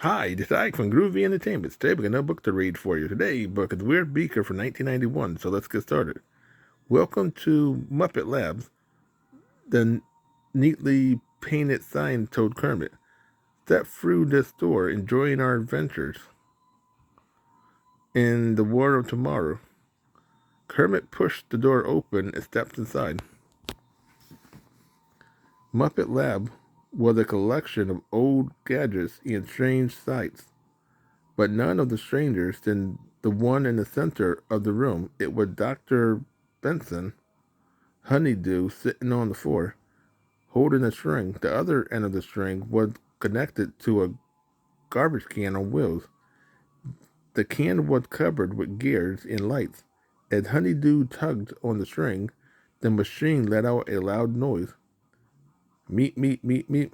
Hi, this is Ike from Groovy Entertainment. Today we got another book to read for you. Today's book is Weird Beaker from 1991, so let's get started. Welcome to Muppet Labs. The neatly painted sign told Kermit. Step through this door, enjoying our adventures in the world of tomorrow. Kermit pushed the door open and stepped inside. Muppet Lab was a collection of old gadgets and strange sights, but none of the strangers than the one in the center of the room. It was Dr. Benson, Honeydew, sitting on the floor, holding a string. The other end of the string was connected to a garbage can on wheels. The can was covered with gears and lights. As Honeydew tugged on the string, the machine let out a loud noise. Meep, meep, meep, meep.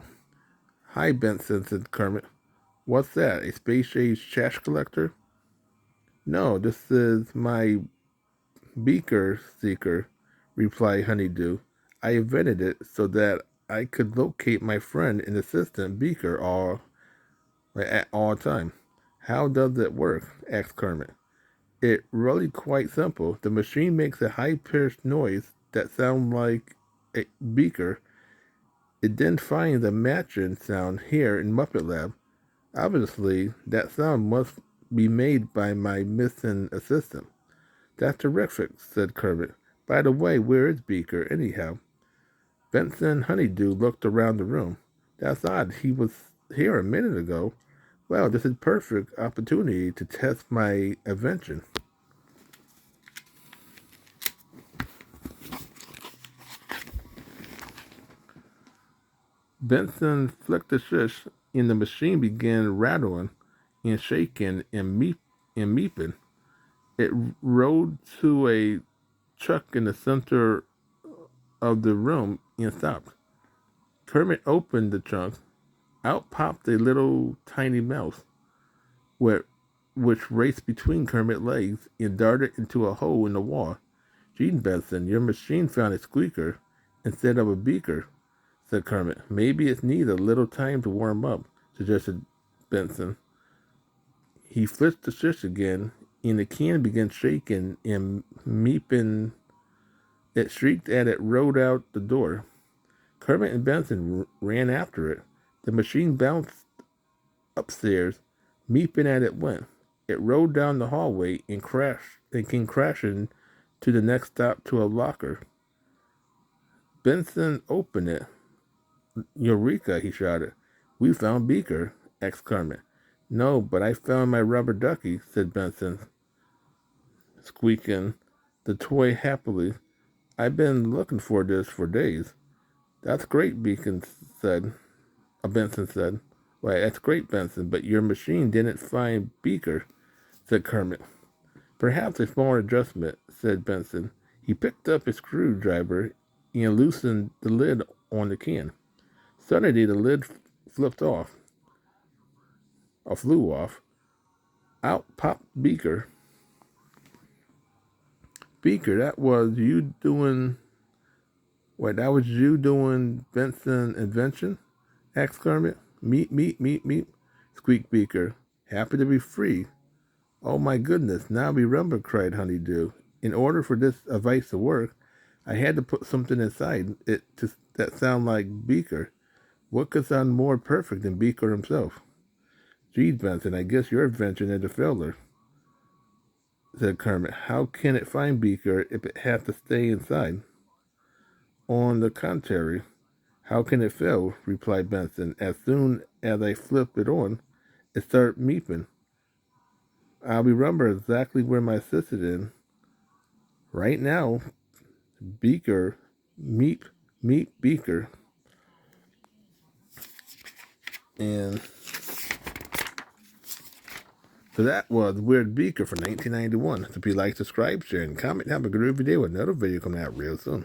Hi, Benson, said Kermit. What's that, a space-age trash collector? No, this is my beaker seeker, replied Honeydew. I invented it so that I could locate my friend and assistant Beaker at all time. How does it work? Asked Kermit. It's really quite simple. The machine makes a high-pitched noise that sounds like a beaker. It then finds a matching sound here in Muppet Lab. Obviously, that sound must be made by my missing assistant. That's terrific, said Kermit. By the way, where is Beaker, anyhow? Benson Honeydew looked around the room. That's odd. He was here a minute ago. Well, this is a perfect opportunity to test my invention. Benson flicked the switch, and the machine began rattling and shaking and meeping. It rode to a truck in the center of the room and stopped. Kermit opened the trunk. Out popped a little tiny mouse, which raced between Kermit's legs and darted into a hole in the wall. Gene Benson, your machine found a squeaker instead of a beaker, said Kermit. Maybe it needs a little time to warm up, suggested Benson. He flipped the switch again, and the can began shaking and meeping. It shrieked as it rode out the door. Kermit and Benson ran after it. The machine bounced upstairs, meeping as it went. It rode down the hallway and came crashing to the next stop to a locker. Benson opened it. Eureka, he shouted. We found Beaker, asked Kermit. No, but I found my rubber ducky, said Benson, squeaking the toy happily. I've been looking for this for days. That's great, Benson said. Why, that's great, Benson, but your machine didn't find Beaker, said Kermit. Perhaps a small adjustment, said Benson. He picked up a screwdriver and loosened the lid on the can. Suddenly, the lid flew off. Out popped Beaker. Beaker, that was you doing Benson's invention? Asked Kermit. Meep, meep, meep, meep, squeaked Beaker. Happy to be free. Oh my goodness, now remember, cried Honeydew. In order for this device to work, I had to put something inside it that sound like Beaker. What could sound more perfect than Beaker himself? Gee, Benson, I guess your invention is a failure, said Kermit. How can it find Beaker if it has to stay inside? On the contrary, how can it fail? Replied Benson. As soon as I flip it on, it starts meeping. I'll remember exactly where my assistant is. Right now, Beaker, meep, meep, Beaker. And so that was Weird Beaker from 1991. So if you like, subscribe, share, and comment, have a good day with another video coming out real soon.